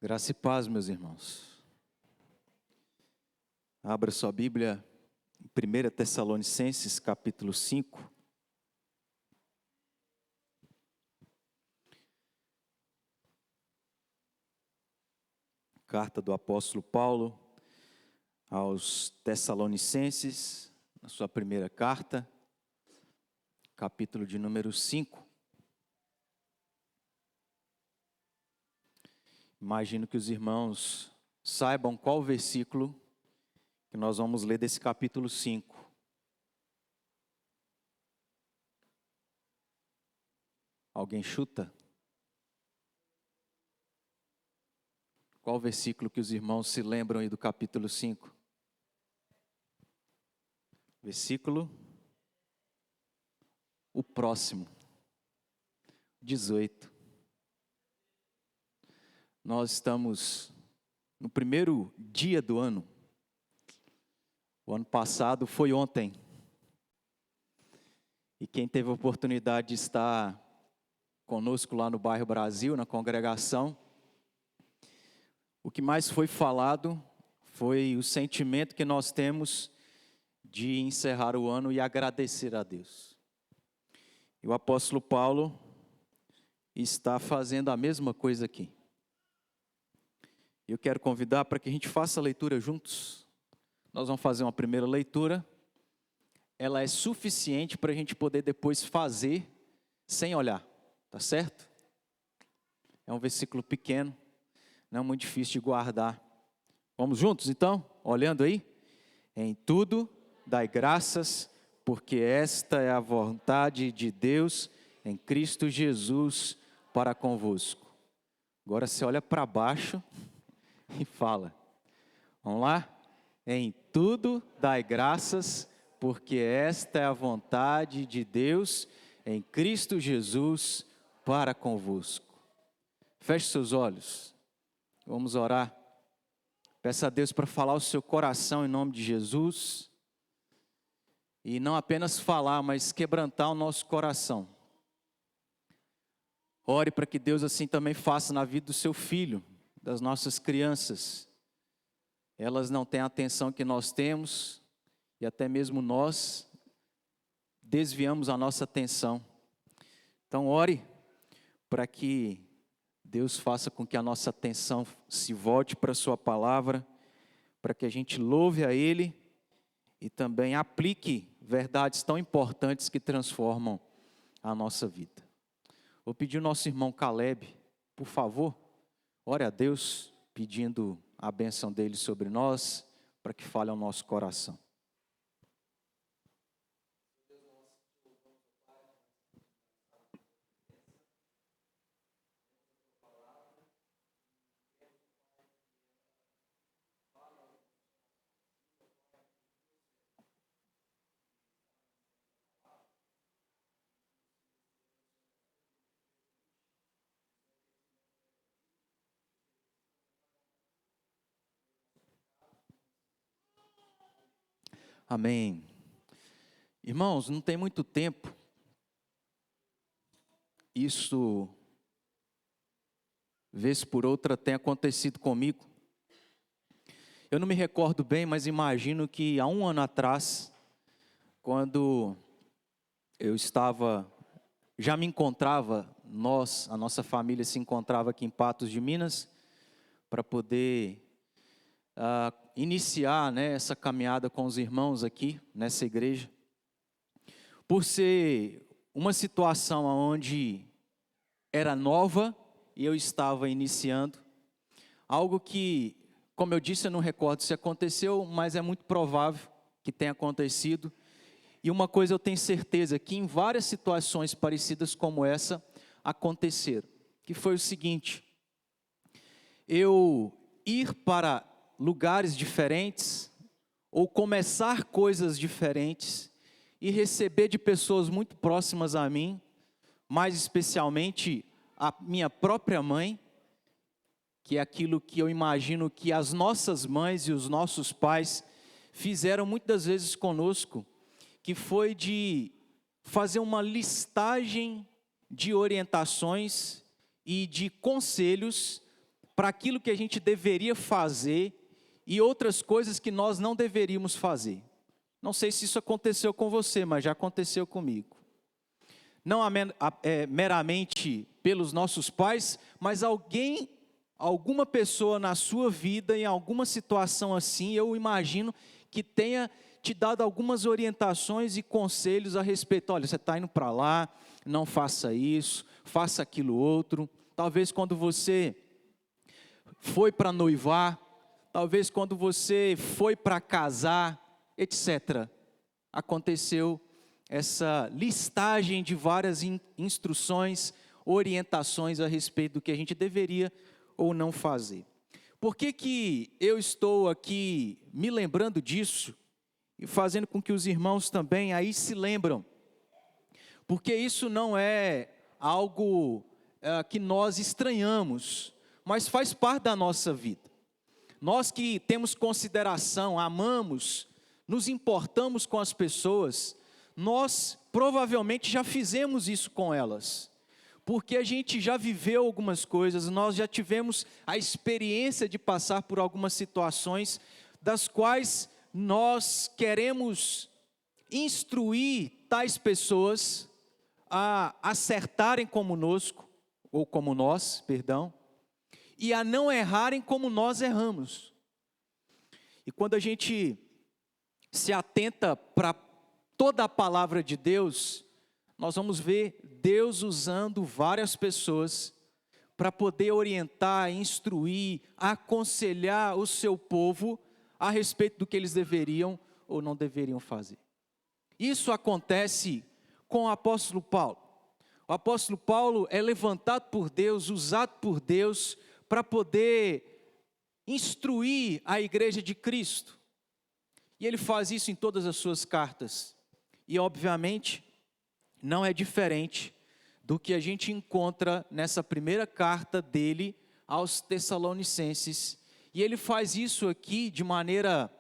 Graça e paz, meus irmãos. Abra sua Bíblia em 1 Tessalonicenses, capítulo 5. Carta do apóstolo Paulo aos Tessalonicenses, na sua primeira carta, capítulo de número 5. Imagino que os irmãos saibam qual versículo que nós vamos ler desse capítulo 5. Alguém chuta? Qual versículo que os irmãos se lembram aí do capítulo 5? Versículo? O próximo. 18. Nós estamos no primeiro dia do ano. O ano passado foi ontem. E quem teve a oportunidade de estar conosco lá no bairro Brasil, na congregação, o que mais foi falado foi o sentimento que nós temos de encerrar o ano e agradecer a Deus. E o apóstolo Paulo está fazendo a mesma coisa aqui. Eu quero convidar para que a gente faça a leitura juntos. Nós vamos fazer uma primeira leitura. Ela é suficiente para a gente poder depois fazer sem olhar, tá certo? É um versículo pequeno, não é muito difícil de guardar. Vamos juntos então? Olhando aí? Em tudo dai graças, porque esta é a vontade de Deus em Cristo Jesus para convosco. Agora você olha para baixo e fala. Vamos lá? Em tudo dai graças, porque esta é a vontade de Deus em Cristo Jesus para convosco. Feche seus olhos. Vamos orar. Peça a Deus para falar o seu coração em nome de Jesus. E não apenas falar, mas quebrantar o nosso coração. Ore para que Deus assim também faça na vida do seu filho, das nossas crianças. Elas não têm a atenção que nós temos, e até mesmo nós desviamos a nossa atenção. Então ore para que Deus faça com que a nossa atenção se volte para a sua palavra, para que a gente louve a Ele e também aplique verdades tão importantes que transformam a nossa vida. Vou pedir ao nosso irmão Caleb, por favor, ore a Deus, pedindo a bênção dele sobre nós, para que fale ao nosso coração. Amém. Irmãos, não tem muito tempo, isso, vez por outra, tem acontecido comigo. Eu não me recordo bem, mas imagino que há um ano atrás, quando eu estava, já me encontrava, a nossa família se encontrava aqui em Patos de Minas, para poder iniciar, né, essa caminhada com os irmãos aqui, nessa igreja. Por ser uma situação onde era nova e eu estava iniciando, algo que, como eu disse, eu não recordo se aconteceu, mas é muito provável que tenha acontecido. E uma coisa eu tenho certeza, que em várias situações parecidas como essa aconteceram, que foi o seguinte: eu ir para lugares diferentes, ou começar coisas diferentes, e receber de pessoas muito próximas a mim, mais especialmente a minha própria mãe, que é aquilo que eu imagino que as nossas mães e os nossos pais fizeram muitas vezes conosco, que foi de fazer uma listagem de orientações e de conselhos para aquilo que a gente deveria fazer e outras coisas que nós não deveríamos fazer. Não sei se isso aconteceu com você, mas já aconteceu comigo. Não meramente pelos nossos pais, mas alguma pessoa na sua vida, em alguma situação assim, eu imagino que tenha te dado algumas orientações e conselhos a respeito. Olha, você está indo para lá, não faça isso, faça aquilo outro. Talvez quando você foi para noivar, talvez quando você foi para casar, etc. Aconteceu essa listagem de várias instruções, orientações a respeito do que a gente deveria ou não fazer. Por que eu estou aqui me lembrando disso e fazendo com que os irmãos também aí se lembram? Porque isso não é algo que nós estranhamos, mas faz parte da nossa vida. Nós que temos consideração, amamos, nos importamos com as pessoas, nós provavelmente já fizemos isso com elas, porque a gente já viveu algumas coisas, nós já tivemos a experiência de passar por algumas situações, das quais nós queremos instruir tais pessoas a acertarem conosco, ou como nós, perdão, e a não errarem como nós erramos. E quando a gente se atenta para toda a palavra de Deus, nós vamos ver Deus usando várias pessoas para poder orientar, instruir, aconselhar o seu povo a respeito do que eles deveriam ou não deveriam fazer. Isso acontece com o apóstolo Paulo. O apóstolo Paulo é levantado por Deus, usado por Deus, para poder instruir a igreja de Cristo. E ele faz isso em todas as suas cartas. E obviamente, não é diferente do que a gente encontra nessa primeira carta dele aos Tessalonicenses. E ele faz isso aqui de maneira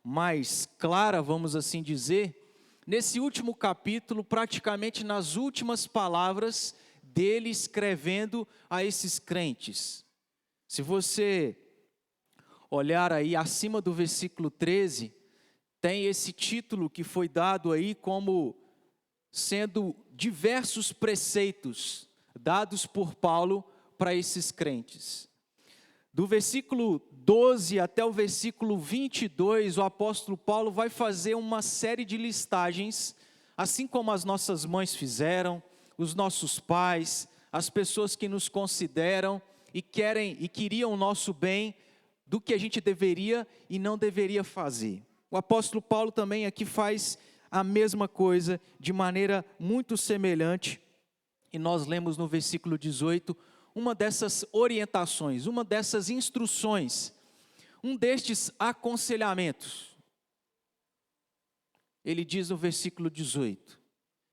mais clara, vamos assim dizer, nesse último capítulo, praticamente nas últimas palavras dele escrevendo a esses crentes. Se você olhar aí acima do versículo 13, tem esse título que foi dado aí como sendo diversos preceitos dados por Paulo para esses crentes. Do versículo 12 até o versículo 22, o apóstolo Paulo vai fazer uma série de listagens, assim como as nossas mães fizeram, os nossos pais, as pessoas que nos consideram e queriam o nosso bem, do que a gente deveria e não deveria fazer. O apóstolo Paulo também aqui faz a mesma coisa, de maneira muito semelhante, e nós lemos no versículo 18, uma dessas orientações, uma dessas instruções, um destes aconselhamentos. Ele diz no versículo 18,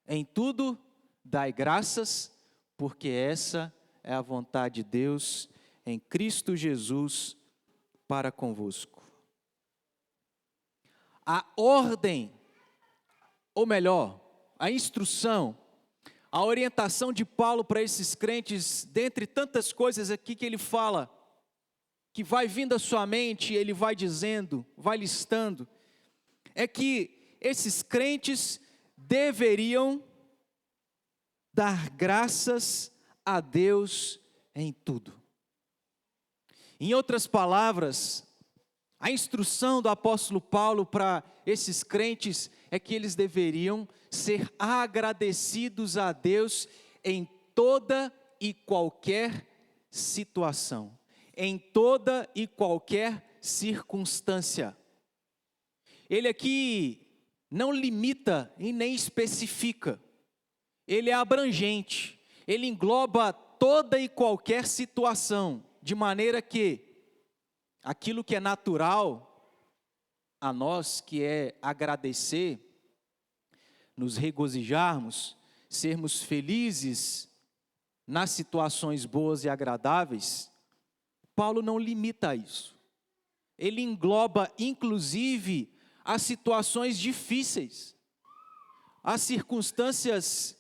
em tudo dai graças, porque essa é a vontade de Deus em Cristo Jesus para convosco. A ordem, ou melhor, a instrução, a orientação de Paulo para esses crentes, dentre tantas coisas aqui que ele fala, que vai vindo à sua mente, ele vai dizendo, vai listando, é que esses crentes deveriam dar graças a Deus em tudo. Em outras palavras, a instrução do apóstolo Paulo para esses crentes é que eles deveriam ser agradecidos a Deus em toda e qualquer situação, em toda e qualquer circunstância. Ele aqui não limita e nem especifica, ele é abrangente, ele engloba toda e qualquer situação, de maneira que aquilo que é natural a nós, que é agradecer, nos regozijarmos, sermos felizes nas situações boas e agradáveis, Paulo não limita a isso. Ele engloba, inclusive, as situações difíceis, as circunstâncias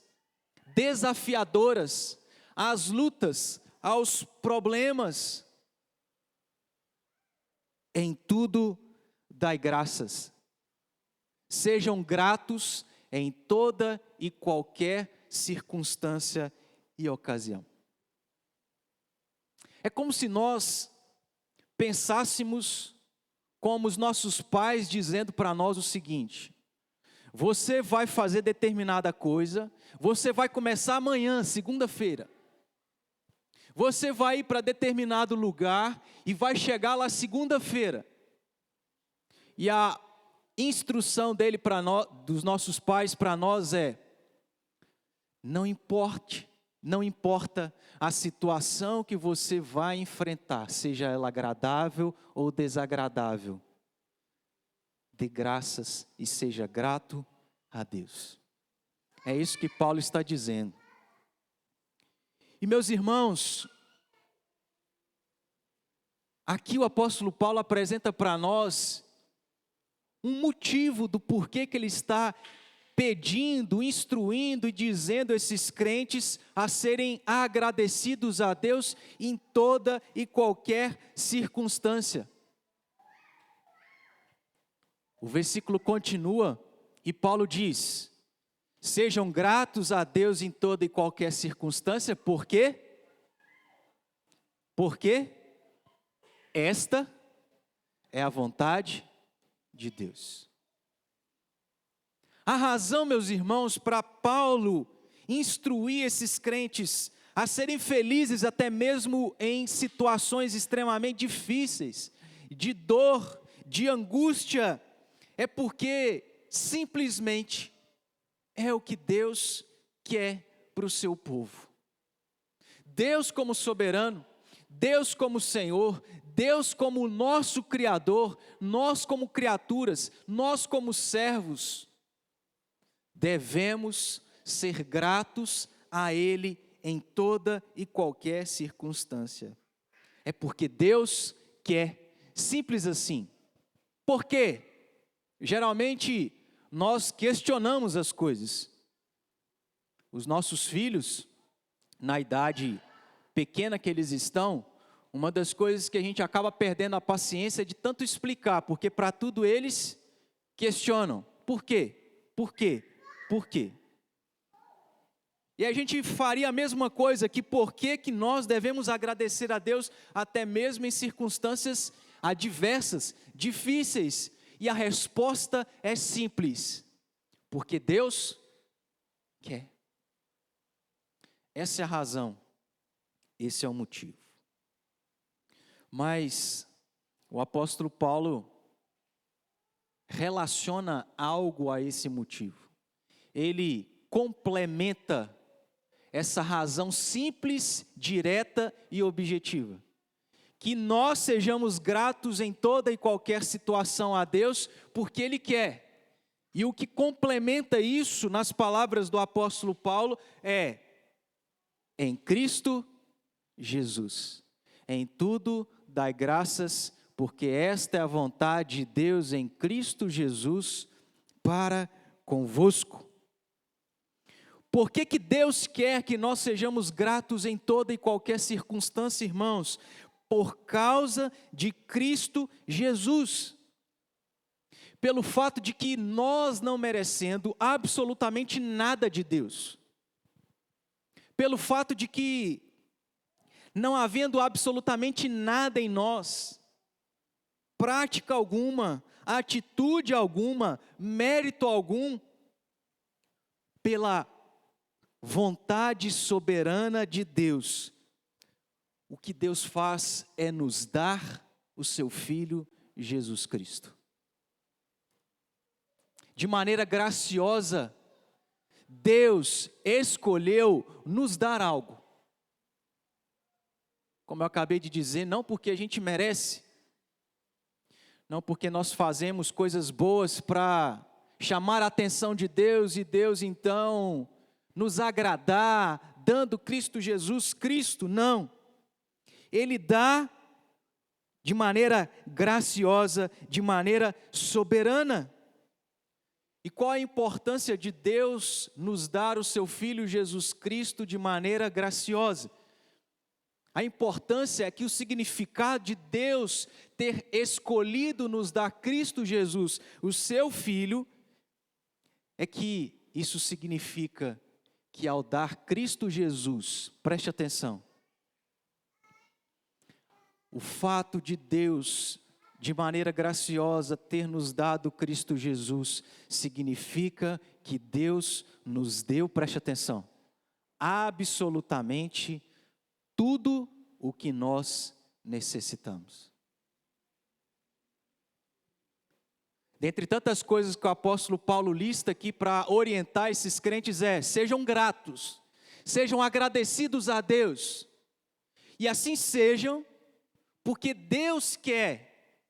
desafiadoras, as lutas, aos problemas, em tudo dai graças. Sejam gratos em toda e qualquer circunstância e ocasião. É como se nós pensássemos como os nossos pais dizendo para nós o seguinte: você vai fazer determinada coisa, você vai começar amanhã, segunda-feira. Você vai ir para determinado lugar e vai chegar lá segunda-feira. E a instrução dele para nós, dos nossos pais para nós é: não importa a situação que você vai enfrentar, seja ela agradável ou desagradável, dê graças e seja grato a Deus. É isso que Paulo está dizendo. E meus irmãos, aqui o apóstolo Paulo apresenta para nós um motivo do porquê que ele está pedindo, instruindo e dizendo a esses crentes a serem agradecidos a Deus em toda e qualquer circunstância. O versículo continua e Paulo diz: sejam gratos a Deus em toda e qualquer circunstância, por quê? Porque esta é a vontade de Deus. A razão, meus irmãos, para Paulo instruir esses crentes a serem felizes até mesmo em situações extremamente difíceis, de dor, de angústia, é porque simplesmente é o que Deus quer para o seu povo. Deus como soberano, Deus como Senhor, Deus como nosso Criador, nós como criaturas, nós como servos, devemos ser gratos a Ele em toda e qualquer circunstância. É porque Deus quer, simples assim. Por quê? Geralmente nós questionamos as coisas. Os nossos filhos, na idade pequena que eles estão, uma das coisas que a gente acaba perdendo a paciência é de tanto explicar, porque para tudo eles questionam. Por quê? Por quê? Por quê? E a gente faria a mesma coisa, que por que nós devemos agradecer a Deus até mesmo em circunstâncias adversas, difíceis? E a resposta é simples: porque Deus quer. Essa é a razão, esse é o motivo. Mas o apóstolo Paulo relaciona algo a esse motivo. Ele complementa essa razão simples, direta e objetiva. Que nós sejamos gratos em toda e qualquer situação a Deus, porque Ele quer. E o que complementa isso, nas palavras do apóstolo Paulo, é: em Cristo Jesus. Em tudo dai graças, porque esta é a vontade de Deus em Cristo Jesus para convosco. Por que Deus quer que nós sejamos gratos em toda e qualquer circunstância, irmãos? Por causa de Cristo Jesus. Pelo fato de que nós não merecendo absolutamente nada de Deus. Pelo fato de que, não havendo absolutamente nada em nós, prática alguma, atitude alguma, mérito algum, pela vontade soberana de Deus, o que Deus faz é nos dar o seu Filho Jesus Cristo. De maneira graciosa, Deus escolheu nos dar algo. Como eu acabei de dizer, não porque a gente merece, não porque nós fazemos coisas boas para chamar a atenção de Deus e Deus então nos agradar, dando Cristo Jesus, Cristo, não. Ele dá de maneira graciosa, de maneira soberana. E qual a importância de Deus nos dar o seu Filho Jesus Cristo de maneira graciosa? A importância é que o significado de Deus ter escolhido nos dar Cristo Jesus, o seu Filho, é que isso significa que ao dar Cristo Jesus, preste atenção, o fato de Deus, de maneira graciosa, ter nos dado Cristo Jesus, significa que Deus nos deu, preste atenção, absolutamente tudo o que nós necessitamos. Dentre tantas coisas que o apóstolo Paulo lista aqui para orientar esses crentes sejam gratos, sejam agradecidos a Deus, e assim sejam, porque Deus quer,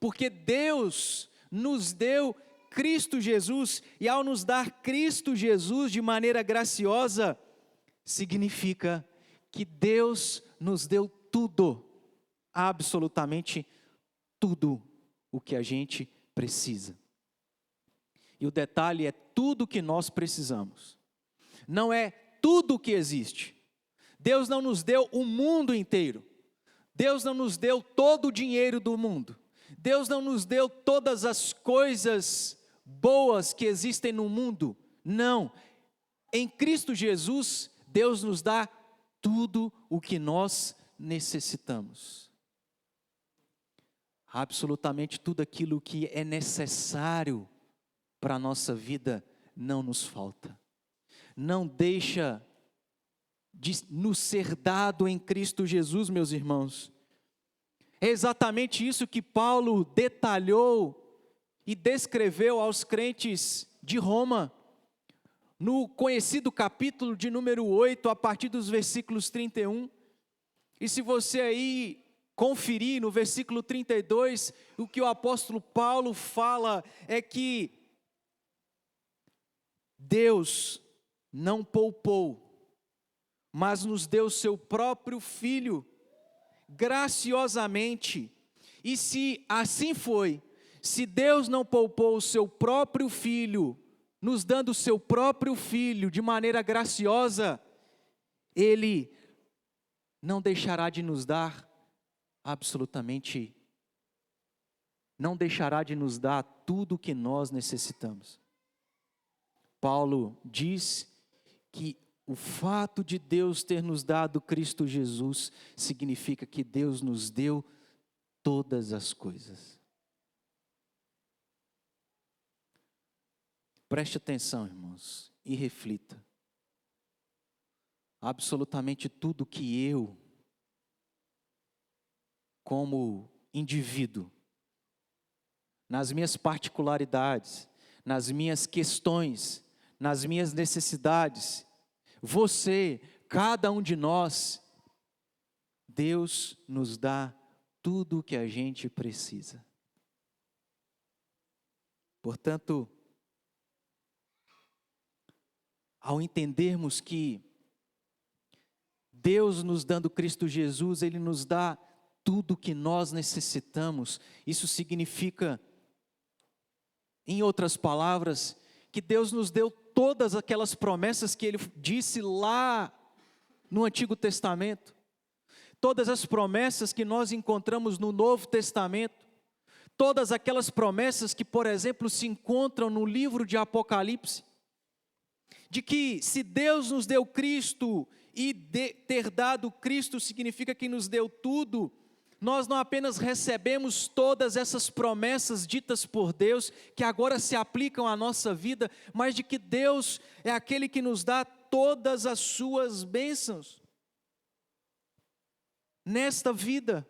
porque Deus nos deu Cristo Jesus, e ao nos dar Cristo Jesus de maneira graciosa, significa que Deus nos deu tudo, absolutamente tudo o que a gente precisa. E o detalhe é tudo o que nós precisamos, não é tudo o que existe. Deus não nos deu o mundo inteiro, Deus não nos deu todo o dinheiro do mundo, Deus não nos deu todas as coisas boas que existem no mundo, não. Em Cristo Jesus, Deus nos dá tudo o que nós necessitamos. Absolutamente tudo aquilo que é necessário para a nossa vida não nos falta. Não deixa de nos ser dado em Cristo Jesus, meus irmãos. É exatamente isso que Paulo detalhou e descreveu aos crentes de Roma, no conhecido capítulo de número 8, a partir dos versículos 31. E se você aí conferir no versículo 32, o que o apóstolo Paulo fala é que Deus não poupou, mas nos deu seu próprio Filho, graciosamente. E se assim foi, se Deus não poupou o seu próprio Filho, nos dando o seu próprio Filho de maneira graciosa, Ele não deixará de nos dar absolutamente, não deixará de nos dar tudo o que nós necessitamos. Paulo diz que o fato de Deus ter nos dado Cristo Jesus significa que Deus nos deu todas as coisas. Preste atenção, irmãos, e reflita. Absolutamente tudo que eu, como indivíduo, nas minhas particularidades, nas minhas questões, nas minhas necessidades, você, cada um de nós, Deus nos dá tudo o que a gente precisa. Portanto, ao entendermos que Deus nos dando Cristo Jesus, Ele nos dá tudo o que nós necessitamos, isso significa, em outras palavras, que Deus nos deu todas aquelas promessas que Ele disse lá no Antigo Testamento, todas as promessas que nós encontramos no Novo Testamento, todas aquelas promessas que, por exemplo, se encontram no livro de Apocalipse, de que se Deus nos deu Cristo e ter dado Cristo significa que nos deu tudo, nós não apenas recebemos todas essas promessas ditas por Deus, que agora se aplicam à nossa vida, mas de que Deus é aquele que nos dá todas as suas bênçãos. Nesta vida,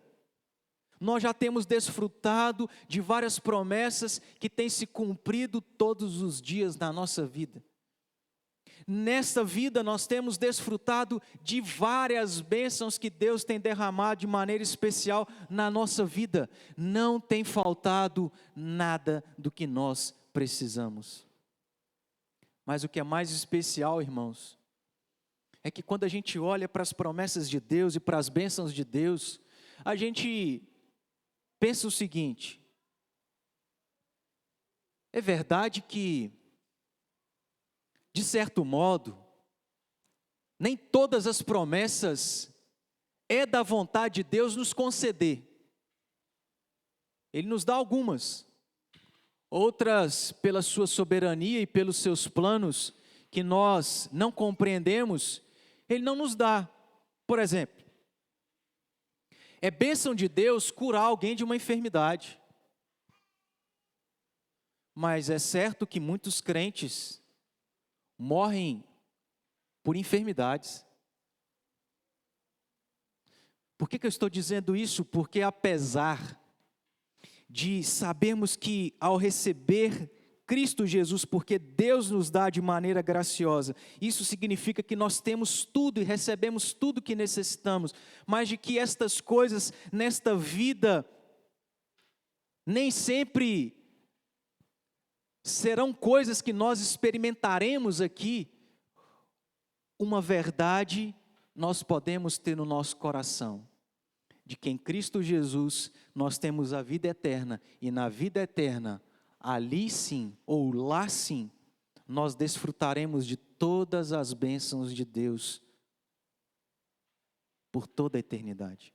nós já temos desfrutado de várias promessas que têm se cumprido todos os dias na nossa vida. Nesta vida nós temos desfrutado de várias bênçãos que Deus tem derramado de maneira especial na nossa vida. Não tem faltado nada do que nós precisamos. Mas o que é mais especial, irmãos, é que quando a gente olha para as promessas de Deus e para as bênçãos de Deus, a gente pensa o seguinte: é verdade que, de certo modo, nem todas as promessas é da vontade de Deus nos conceder. Ele nos dá algumas. Outras, pela sua soberania e pelos seus planos, que nós não compreendemos, Ele não nos dá. Por exemplo, é bênção de Deus curar alguém de uma enfermidade. Mas é certo que muitos crentes morrem por enfermidades. Por que eu estou dizendo isso? Porque apesar de sabermos que ao receber Cristo Jesus, porque Deus nos dá de maneira graciosa, isso significa que nós temos tudo e recebemos tudo que necessitamos, mas de que estas coisas nesta vida nem sempre serão coisas que nós experimentaremos aqui. Uma verdade nós podemos ter no nosso coração, de que em Cristo Jesus nós temos a vida eterna, e na vida eterna, ali sim, ou lá sim, nós desfrutaremos de todas as bênçãos de Deus, por toda a eternidade.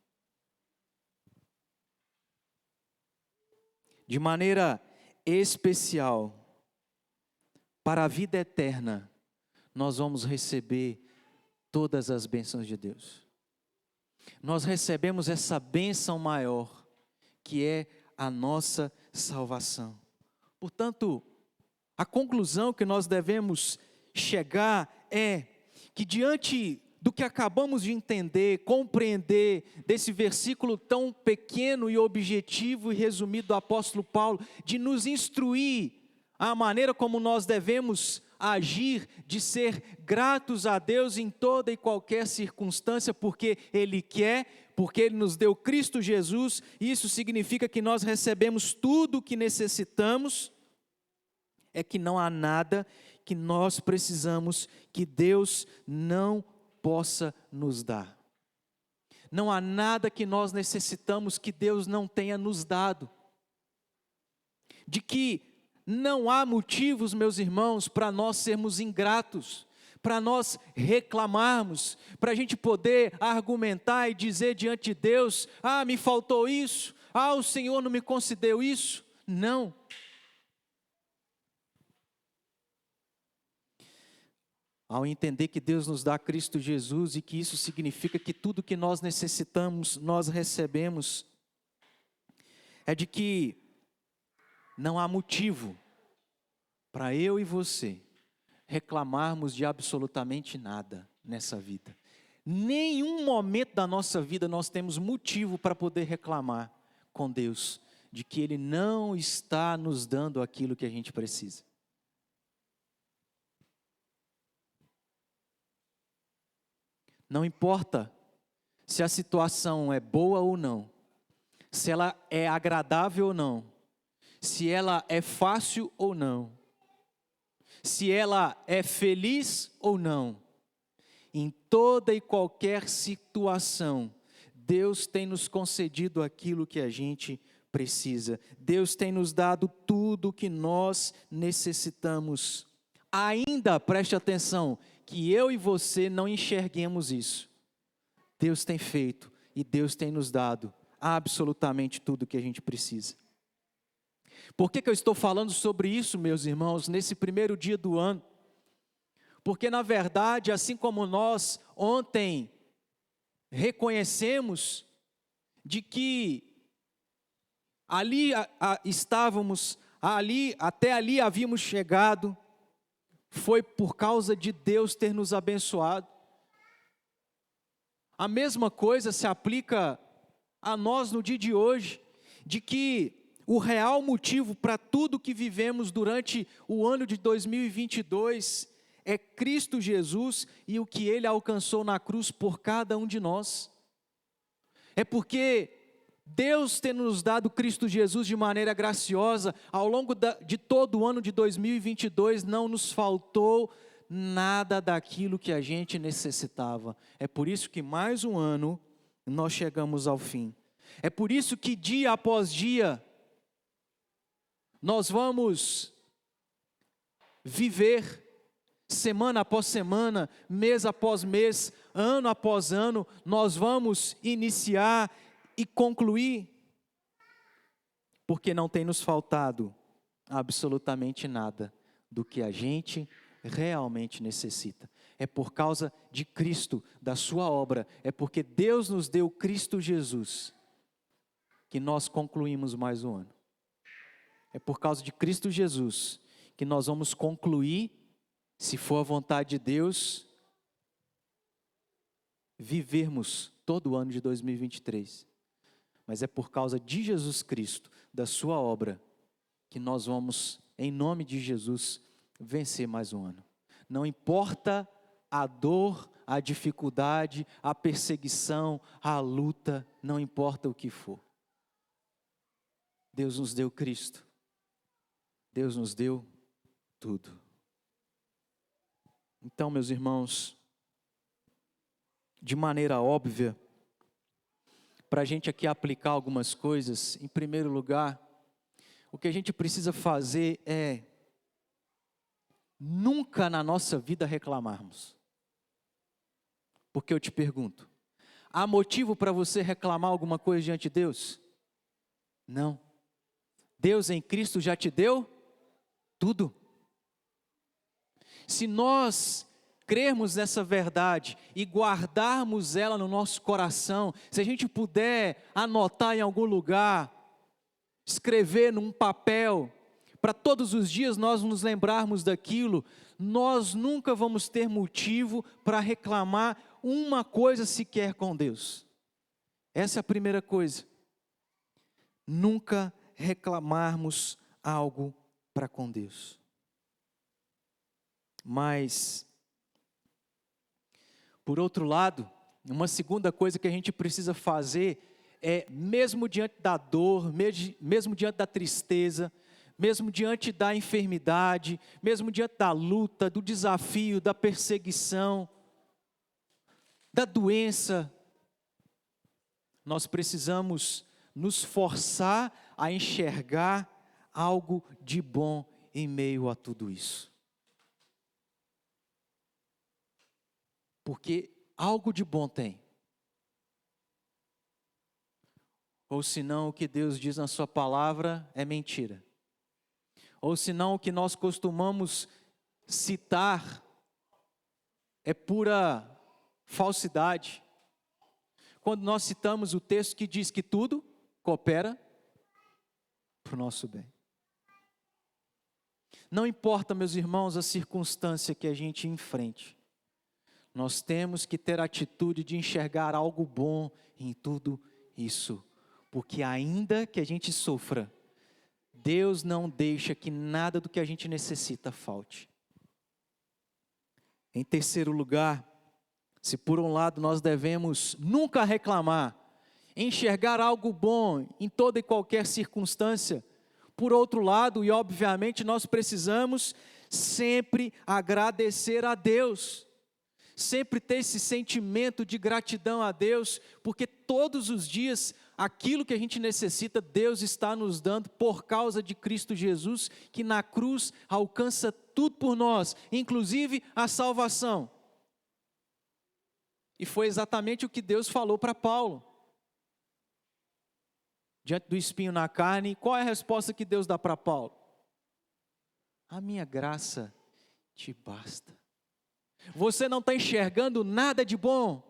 De maneira especial, para a vida eterna, nós vamos receber todas as bênçãos de Deus. Nós recebemos essa bênção maior, que é a nossa salvação. Portanto, a conclusão que nós devemos chegar é que diante do que acabamos de entender, compreender desse versículo tão pequeno e objetivo e resumido do apóstolo Paulo, de nos instruir a maneira como nós devemos agir, de ser gratos a Deus em toda e qualquer circunstância, porque Ele quer, porque Ele nos deu Cristo Jesus, isso significa que nós recebemos tudo o que necessitamos, é que não há nada que nós precisamos que Deus não possa nos dar. Não há nada que nós necessitamos que Deus não tenha nos dado. De que não há motivos, meus irmãos, para nós sermos ingratos, para nós reclamarmos, para a gente poder argumentar e dizer diante de Deus: ah, me faltou isso, ah, o Senhor não me concedeu isso. Não. Ao entender que Deus nos dá Cristo Jesus e que isso significa que tudo que nós necessitamos, nós recebemos, é de que não há motivo para eu e você reclamarmos de absolutamente nada nessa vida. Nenhum momento da nossa vida nós temos motivo para poder reclamar com Deus de que Ele não está nos dando aquilo que a gente precisa. Não importa se a situação é boa ou não, se ela é agradável ou não, se ela é fácil ou não, se ela é feliz ou não, em toda e qualquer situação, Deus tem nos concedido aquilo que a gente precisa. Deus tem nos dado tudo o que nós necessitamos. Ainda, preste atenção, que eu e você não enxerguemos isso. Deus tem feito e Deus tem nos dado absolutamente tudo o que a gente precisa. Por que eu estou falando sobre isso, meus irmãos, nesse primeiro dia do ano? Porque, na verdade, assim como nós ontem reconhecemos de que ali estávamos, até ali havíamos chegado, foi por causa de Deus ter nos abençoado. A mesma coisa se aplica a nós no dia de hoje, de que o real motivo para tudo que vivemos durante o ano de 2022 é Cristo Jesus e o que Ele alcançou na cruz por cada um de nós. É porque Deus tem nos dado Cristo Jesus de maneira graciosa, ao longo de todo o ano de 2022, não nos faltou nada daquilo que a gente necessitava. É por isso que mais um ano nós chegamos ao fim. É por isso que dia após dia, nós vamos viver, semana após semana, mês após mês, ano após ano, nós vamos iniciar e concluir porque não tem nos faltado absolutamente nada do que a gente realmente necessita. É por causa de Cristo, da sua obra, é porque Deus nos deu Cristo Jesus, que nós concluímos mais um ano. É por causa de Cristo Jesus, que nós vamos concluir, se for a vontade de Deus, vivermos todo o ano de 2023. Mas é por causa de Jesus Cristo, da sua obra, que nós vamos, em nome de Jesus, vencer mais um ano. Não importa a dor, a dificuldade, a perseguição, a luta, não importa o que for. Deus nos deu Cristo. Deus nos deu tudo. Então, meus irmãos, de maneira óbvia, para a gente aqui aplicar algumas coisas, em primeiro lugar, o que a gente precisa fazer é nunca na nossa vida reclamarmos. Porque eu te pergunto, há motivo para você reclamar alguma coisa diante de Deus? Não. Deus em Cristo já te deu tudo. Se nós crermos nessa verdade e guardarmos ela no nosso coração, se a gente puder anotar em algum lugar, escrever num papel, para todos os dias nós nos lembrarmos daquilo, nós nunca vamos ter motivo para reclamar uma coisa sequer com Deus. Essa é a primeira coisa. Nunca reclamarmos algo para com Deus. Mas, por outro lado, uma segunda coisa que a gente precisa fazer é, mesmo diante da dor, mesmo diante da tristeza, mesmo diante da enfermidade, mesmo diante da luta, do desafio, da perseguição, da doença, nós precisamos nos forçar a enxergar algo de bom em meio a tudo isso. Porque algo de bom tem. Ou senão o que Deus diz na sua palavra é mentira. Ou senão o que nós costumamos citar é pura falsidade. Quando nós citamos o texto que diz que tudo coopera para o nosso bem. Não importa, meus irmãos, a circunstância que a gente enfrente. Nós temos que ter a atitude de enxergar algo bom em tudo isso. Porque ainda que a gente sofra, Deus não deixa que nada do que a gente necessita falte. Em terceiro lugar, se por um lado nós devemos nunca reclamar, enxergar algo bom em toda e qualquer circunstância, por outro lado, e obviamente nós precisamos sempre agradecer a Deus. Sempre ter esse sentimento de gratidão a Deus, porque todos os dias, aquilo que a gente necessita, Deus está nos dando por causa de Cristo Jesus, que na cruz alcança tudo por nós, inclusive a salvação. E foi exatamente o que Deus falou para Paulo. Diante do espinho na carne, qual é a resposta que Deus dá para Paulo? A minha graça te basta. Você não está enxergando nada de bom.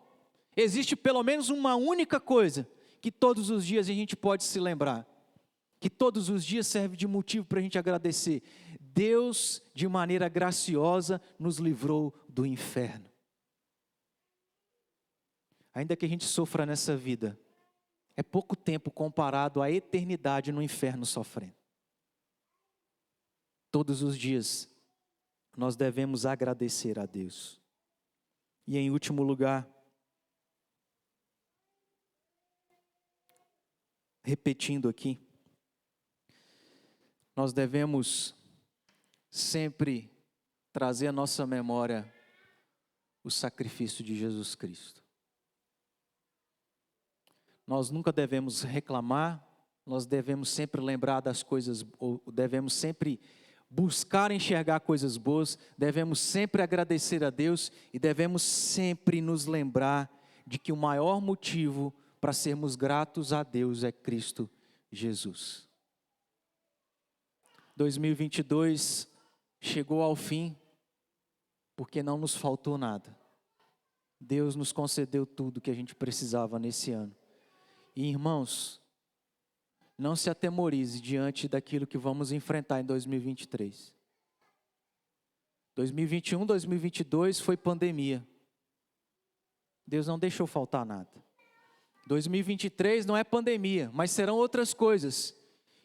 Existe pelo menos uma única coisa que todos os dias a gente pode se lembrar. Que todos os dias serve de motivo para a gente agradecer. Deus, de maneira graciosa, nos livrou do inferno. Ainda que a gente sofra nessa vida, é pouco tempo comparado à eternidade no inferno sofrendo. Todos os dias nós devemos agradecer a Deus. E em último lugar, repetindo aqui, nós devemos sempre trazer à nossa memória o sacrifício de Jesus Cristo. Nós nunca devemos reclamar, nós devemos sempre lembrar das coisas, ou devemos sempre buscar enxergar coisas boas, devemos sempre agradecer a Deus e devemos sempre nos lembrar de que o maior motivo para sermos gratos a Deus é Cristo Jesus. 2022 chegou ao fim porque não nos faltou nada. Deus nos concedeu tudo que a gente precisava nesse ano. E irmãos, não se atemorize diante daquilo que vamos enfrentar em 2023. 2021, 2022 foi pandemia. Deus não deixou faltar nada. 2023 não é pandemia, mas serão outras coisas.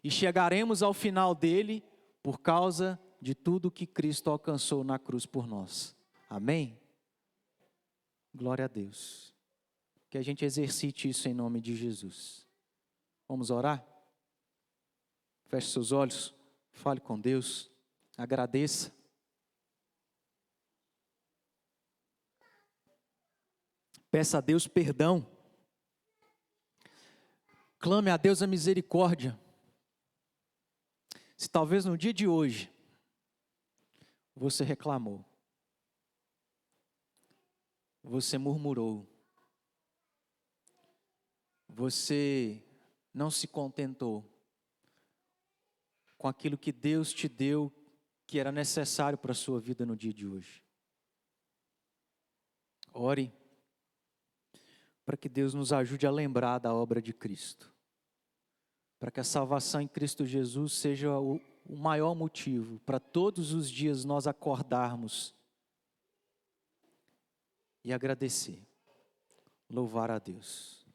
E chegaremos ao final dele por causa de tudo que Cristo alcançou na cruz por nós. Amém? Glória a Deus. Que a gente exercite isso em nome de Jesus. Vamos orar? Feche seus olhos, fale com Deus, agradeça. Peça a Deus perdão. Clame a Deus a misericórdia. Se talvez no dia de hoje você reclamou, você murmurou, você não se contentou com aquilo que Deus te deu, que era necessário para a sua vida no dia de hoje. Ore para que Deus nos ajude a lembrar da obra de Cristo. Para que a salvação em Cristo Jesus seja o maior motivo para todos os dias nós acordarmos e agradecer, louvar a Deus.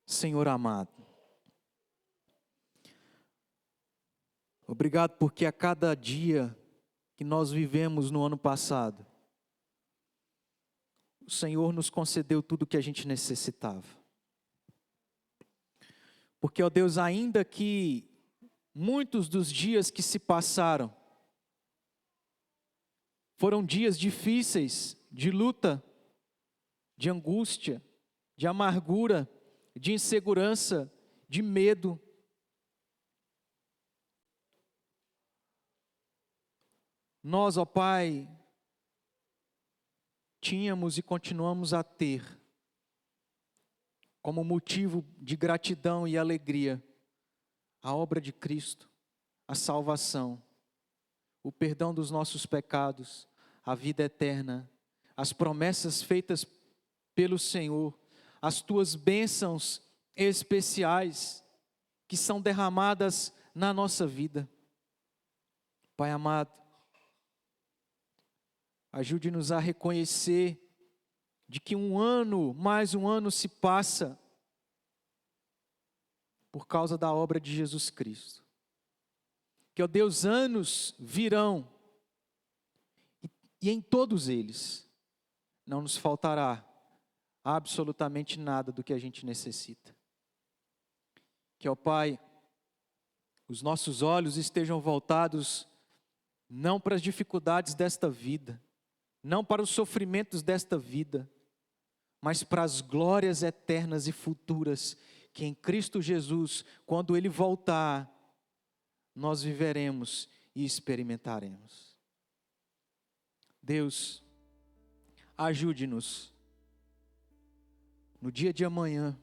Senhor amado, obrigado porque a cada dia que nós vivemos no ano passado, o Senhor nos concedeu tudo o que a gente necessitava. Porque, ó Deus, ainda que muitos dos dias que se passaram foram dias difíceis, de luta, de angústia, de amargura, de insegurança, de medo. Nós, ó Pai, tínhamos e continuamos a ter como motivo de gratidão e alegria a obra de Cristo, a salvação, o perdão dos nossos pecados, a vida eterna, as promessas feitas pelo Senhor, as tuas bênçãos especiais que são derramadas na nossa vida. Pai amado, ajude-nos a reconhecer de que mais um ano se passa por causa da obra de Jesus Cristo. Que, ó Deus, anos virão e em todos eles não nos faltará absolutamente nada do que a gente necessita. Que, ó Pai, os nossos olhos estejam voltados não para as dificuldades desta vida, não para os sofrimentos desta vida, mas para as glórias eternas e futuras que em Cristo Jesus, quando Ele voltar, nós viveremos e experimentaremos. Deus, ajude-nos no dia de amanhã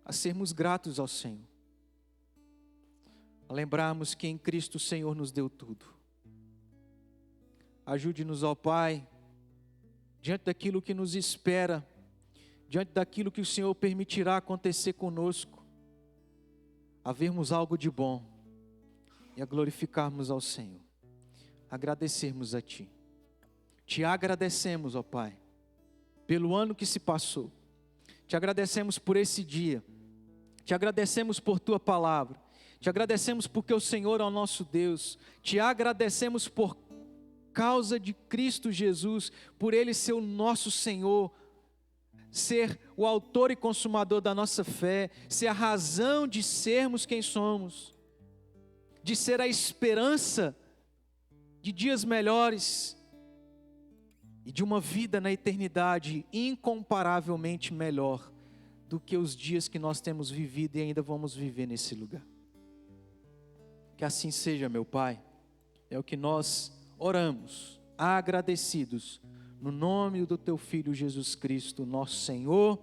a sermos gratos ao Senhor, a lembrarmos que em Cristo o Senhor nos deu tudo. Ajude-nos, ó Pai, diante daquilo que nos espera, diante daquilo que o Senhor permitirá acontecer conosco, a vermos algo de bom e a glorificarmos ao Senhor, agradecermos a Ti. Te agradecemos, ó Pai, pelo ano que se passou, te agradecemos por esse dia, te agradecemos por Tua palavra, te agradecemos porque o Senhor é o nosso Deus, te agradecemos por causa de Cristo Jesus, por Ele ser o nosso Senhor, ser o autor e consumador da nossa fé, ser a razão de sermos quem somos, de ser a esperança de dias melhores e de uma vida na eternidade incomparavelmente melhor do que os dias que nós temos vivido e ainda vamos viver nesse lugar. Que assim seja, meu Pai, é o que nós oramos, agradecidos, no nome do Teu Filho Jesus Cristo, nosso Senhor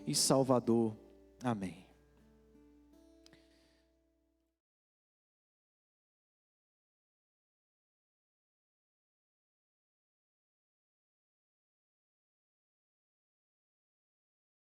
e Salvador. Amém.